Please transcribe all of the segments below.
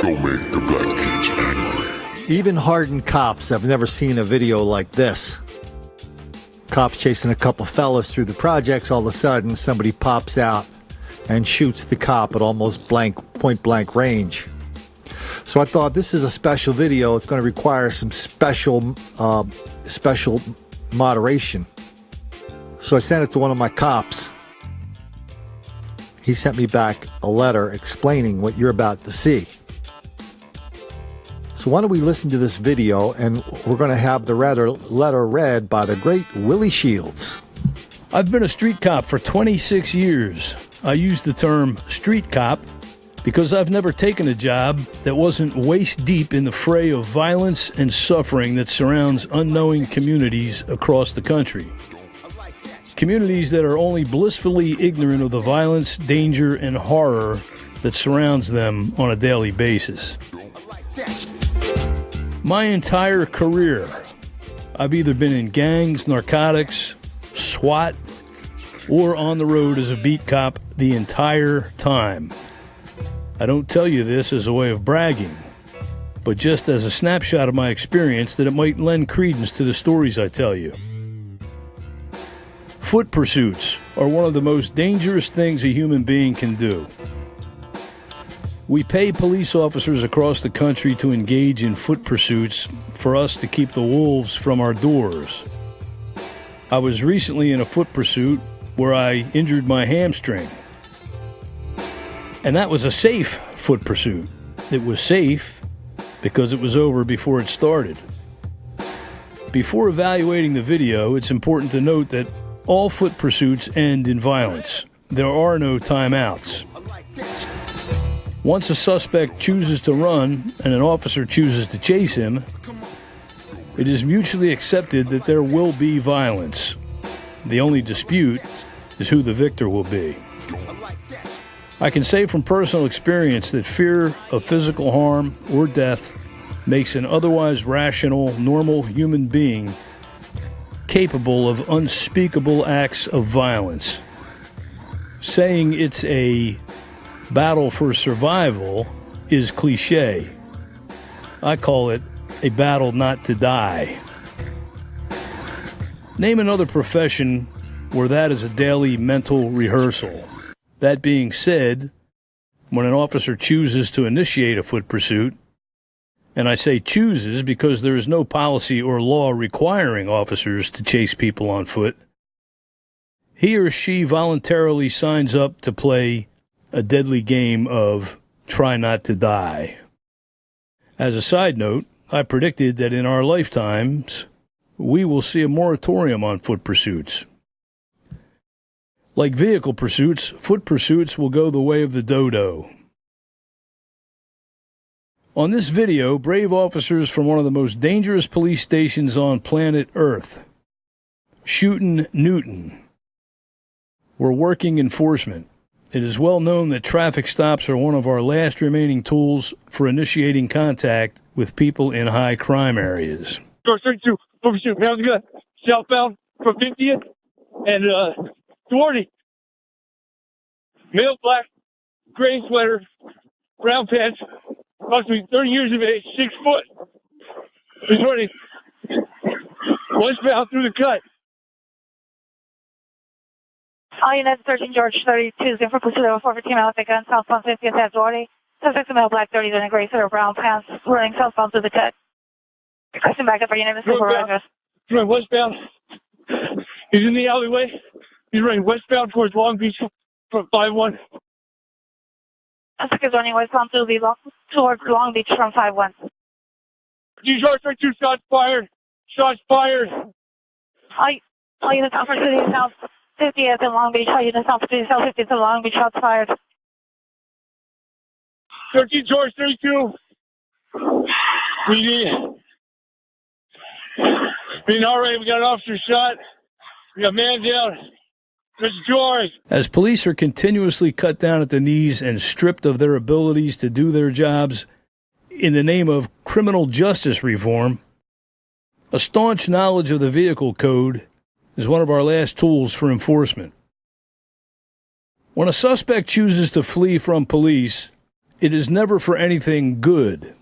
Don't make the black kids angry. Even hardened cops have never seen a video like this. Cops chasing a couple fellas through the projects, all of a sudden somebody pops out and shoots the cop at almost point blank range. So I thought, this is a special video. It's going to require some special moderation. So I sent it to one of my cops. He sent me back a letter explaining what you're about to see. So why don't we listen to this video, and we're going to have the letter read by the great Willie Shields. I've been a street cop for 26 years. I use the term street cop because I've never taken a job that wasn't waist deep in the fray of violence and suffering that surrounds unknowing communities across the country. Communities that are only blissfully ignorant of the violence, danger, and horror that surrounds them on a daily basis. My entire career, I've either been in gangs, narcotics, SWAT, or on the road as a beat cop the entire time. I don't tell you this as a way of bragging, but just as a snapshot of my experience that it might lend credence to the stories I tell you. Foot pursuits are one of the most dangerous things a human being can do. We pay police officers across the country to engage in foot pursuits for us to keep the wolves from our doors. I was recently in a foot pursuit where I injured my hamstring. And that was a safe foot pursuit. It was safe because it was over before it started. Before evaluating the video, it's important to note that all foot pursuits end in violence. There are no timeouts. Once a suspect chooses to run and an officer chooses to chase him, it is mutually accepted that there will be violence. The only dispute is who the victor will be. I can say from personal experience that fear of physical harm or death makes an otherwise rational, normal human being capable of unspeakable acts of violence. Saying it's a battle for survival is cliche. I call it a battle not to die. Name another profession where that is a daily mental rehearsal. That being said, when an officer chooses to initiate a foot pursuit, and I say chooses because there is no policy or law requiring officers to chase people on foot, he or she voluntarily signs up to play a deadly game of try not to die. As a side note, I predicted that in our lifetimes, we will see a moratorium on foot pursuits. Like vehicle pursuits, foot pursuits will go the way of the dodo. On this video, brave officers from one of the most dangerous police stations on planet Earth, Shootin' Newton, were working enforcement. It is well known that traffic stops are one of our last remaining tools for initiating contact with people in high crime areas. Door 32, overshoot, man, good. Southbound from 50th and 20. Male, black, gray sweater, brown pants, approximately 30 years of age, 6 foot. He's running westbound through the cut. All units, 13 George 32, in for pursuit of a 415 mile with a gun, southbound 50th at Doherty. Suspect male, black 30s in a gray sweater, brown pants, running southbound through the cut. Requesting backup for unit, Mr. Supervisor. He's running westbound. He's in the alleyway. He's running westbound towards Long Beach from 5-1. Suspect is running westbound towards Long Beach from 5-1. George 32, shots fired. Shots fired. All units out for City South 50th in Long Beach. All units out for City South 50th in Long Beach. Shots fired. 13 George 32. We need. Being all right, we got an officer shot. We got a man down. Mr. George. As police are continuously cut down at the knees and stripped of their abilities to do their jobs in the name of criminal justice reform, a staunch knowledge of the vehicle code is one of our last tools for enforcement. When a suspect chooses to flee from police, it is never for anything good.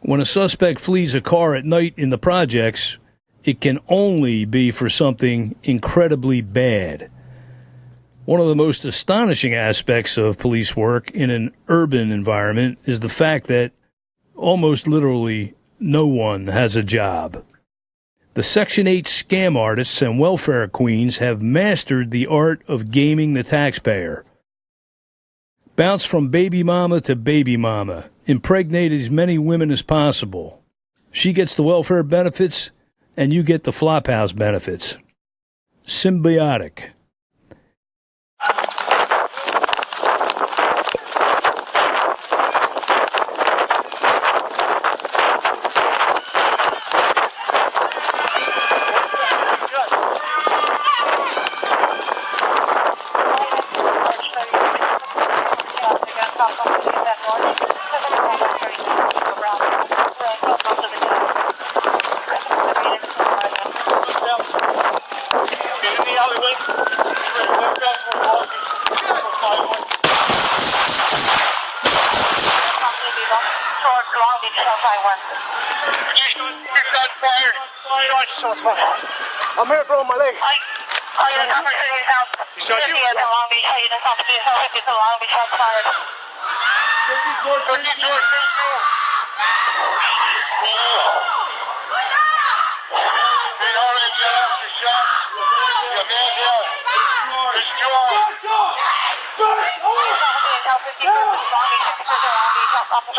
When a suspect flees a car at night in the projects, it can only be for something incredibly bad. One of the most astonishing aspects of police work in an urban environment is the fact that almost literally no one has a job. The Section 8 scam artists and welfare queens have mastered the art of gaming the taxpayer. Bounce from baby mama to baby mama. Impregnate as many women as possible. She gets the welfare benefits, and you get the flophouse benefits. Symbiotic. I'm hurt, bro, on my leg. You shot you? Long Beach, how you just have to be to Long Beach, shots fired. 13 George,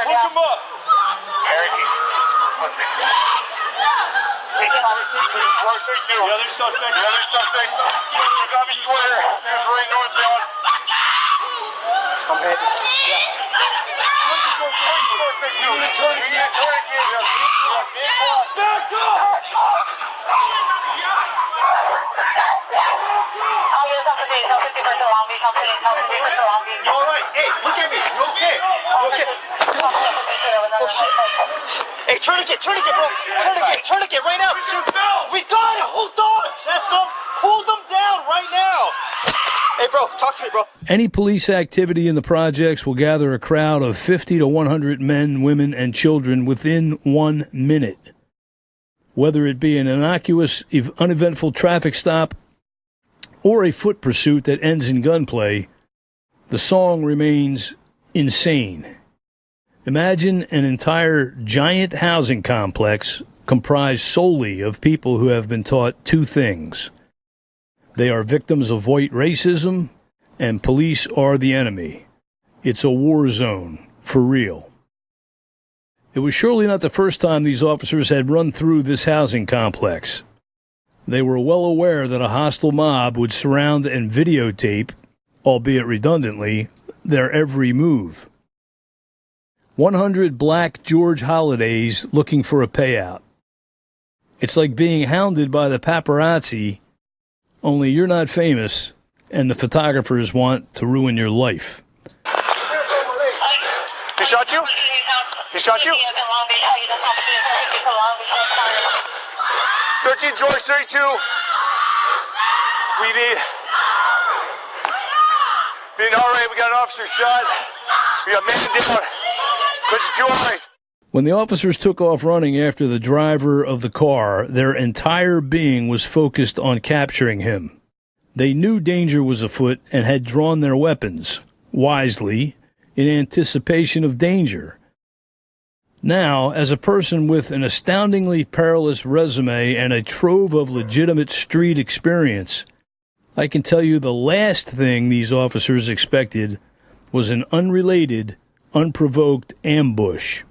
Hook him up. The other suspect. You got me square. He's right northbound. I'm headed. You need to turn again. Back up! You alright? Hey, look at me. You okay? Oh shit. Hey, tourniquet, bro. Tourniquet right now. We got it. Hold on. That's up. Hold them down right now. Hey, bro, talk to me, bro. Any police activity in the projects will gather a crowd of 50 to 100 men, women, and children within 1 minute. Whether it be an innocuous, uneventful traffic stop or a foot pursuit that ends in gunplay, the song remains insane. Imagine an entire giant housing complex comprised solely of people who have been taught two things. They are victims of white racism, and police are the enemy. It's a war zone, for real. It was surely not the first time these officers had run through this housing complex. They were well aware that a hostile mob would surround and videotape, albeit redundantly, their every move. 100 black George holidays looking for a payout. It's like being hounded by the paparazzi, only you're not famous, and the photographers want to ruin your life. He shot you? He shot you? 13 George 32. We need... Being alright, we got an officer shot. We got man down. When the officers took off running after the driver of the car, their entire being was focused on capturing him. They knew danger was afoot and had drawn their weapons, wisely, in anticipation of danger. Now, as a person with an astoundingly perilous resume and a trove of legitimate street experience, I can tell you the last thing these officers expected was an unrelated, unprovoked ambush.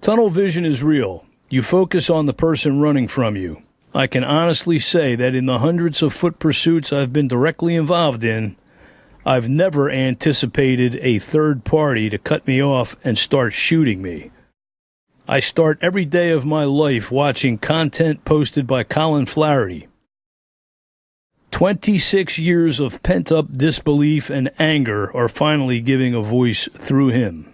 Tunnel vision is real. You focus on the person running from you. I can honestly say that in the hundreds of foot pursuits I've been directly involved in, I've never anticipated a third party to cut me off and start shooting me. I start every day of my life watching content posted by Colin Flaherty. 26 years of pent-up disbelief and anger are finally giving a voice through him.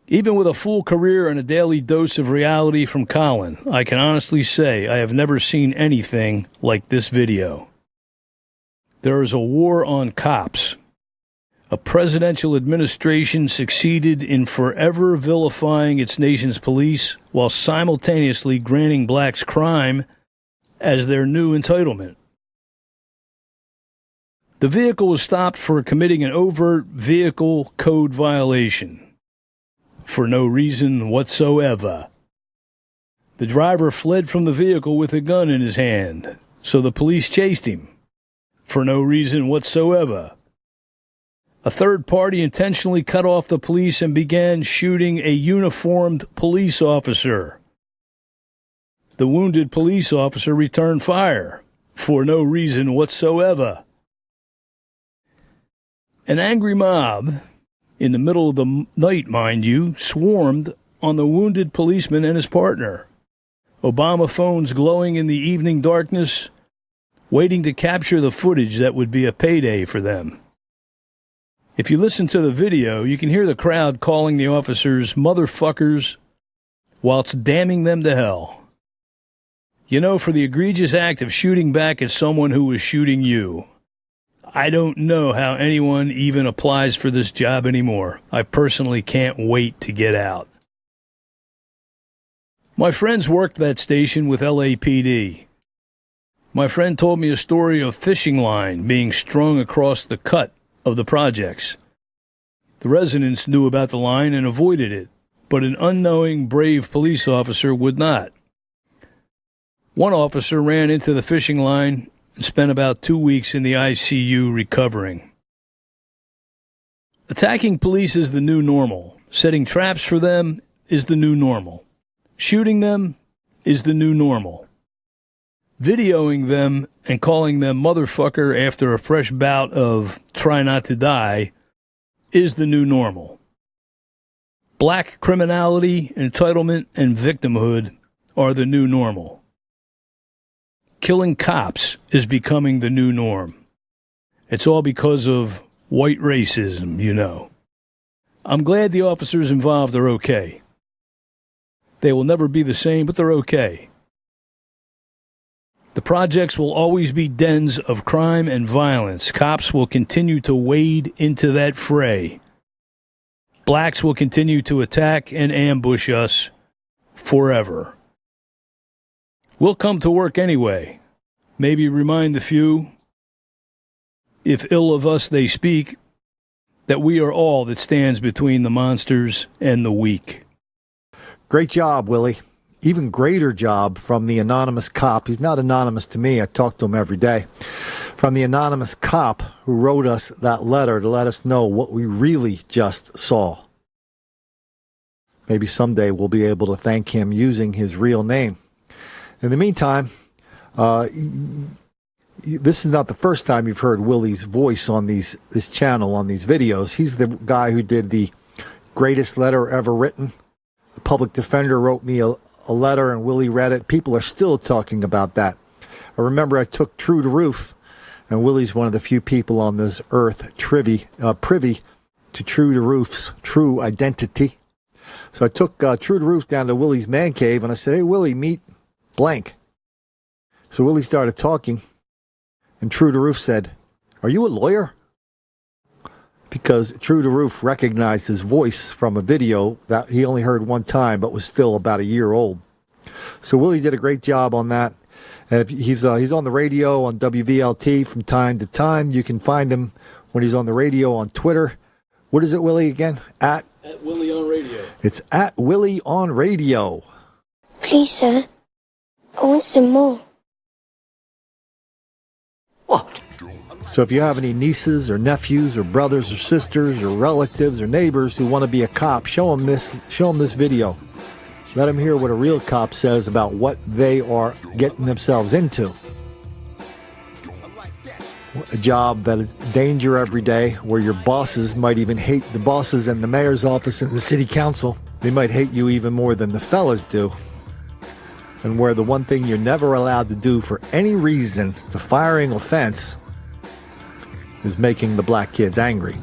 Even with a full career and a daily dose of reality from Colin, I can honestly say I have never seen anything like this video. There is a war on cops. A presidential administration succeeded in forever vilifying its nation's police while simultaneously granting blacks crime as their new entitlement. The vehicle was stopped for committing an overt vehicle code violation for no reason whatsoever. The driver fled from the vehicle with a gun in his hand, so the police chased him for no reason whatsoever. A third party intentionally cut off the police and began shooting a uniformed police officer. The wounded police officer returned fire for no reason whatsoever. An angry mob, in the middle of the night, mind you, swarmed on the wounded policeman and his partner. Obama phones glowing in the evening darkness, waiting to capture the footage that would be a payday for them. If you listen to the video, you can hear the crowd calling the officers motherfuckers whilst damning them to hell. You know, for the egregious act of shooting back at someone who was shooting you. I don't know how anyone even applies for this job anymore. I personally can't wait to get out. My friends worked that station with LAPD. My friend told me a story of fishing line being strung across the cut of the projects. The residents knew about the line and avoided it, but an unknowing, brave police officer would not. One officer ran into the fishing line and spent about 2 weeks in the ICU recovering. Attacking police is the new normal. Setting traps for them is the new normal. Shooting them is the new normal. Videoing them and calling them motherfucker after a fresh bout of try not to die is the new normal. Black criminality, entitlement, and victimhood are the new normal. Killing cops is becoming the new norm. It's all because of white racism, you know. I'm glad the officers involved are okay. They will never be the same, but they're okay. The projects will always be dens of crime and violence. Cops will continue to wade into that fray. Blacks will continue to attack and ambush us forever. We'll come to work anyway. Maybe remind the few, if ill of us they speak, that we are all that stands between the monsters and the weak. Great job, Willie. Even greater job from the anonymous cop. He's not anonymous to me. I talk to him every day. From the anonymous cop who wrote us that letter to let us know what we really just saw. Maybe someday we'll be able to thank him using his real name. In the meantime, this is not the first time you've heard Willie's voice on this channel, on these videos. He's the guy who did the greatest letter ever written. The public defender wrote me a letter and Willie read it. People are still talking about that. I remember I took True to Roof, and Willie's one of the few people on this earth privy to True to Roof's true identity. So I took True to Roof down to Willie's man cave, and I said, hey, Willie, meet blank. So Willie started talking, and True to Roof said, are you a lawyer? Because True to Roof recognized his voice from a video that he only heard one time, but was still about a year old. So Willie did a great job on that. And he's on the radio on WVLT from time to time. You can find him when he's on the radio on Twitter. What is it, Willie, again? At Willie on Radio. It's at Willie on Radio. Please, sir. I want some more. What? So if you have any nieces or nephews or brothers or sisters or relatives or neighbors who want to be a cop, show them this video. Let them hear what a real cop says about what they are getting themselves into. A job that is danger every day, where your bosses might even hate the bosses in the mayor's office and the city council. They might hate you even more than the fellas do. And where the one thing you're never allowed to do for any reason, it's a firing offense, is making the black kids angry.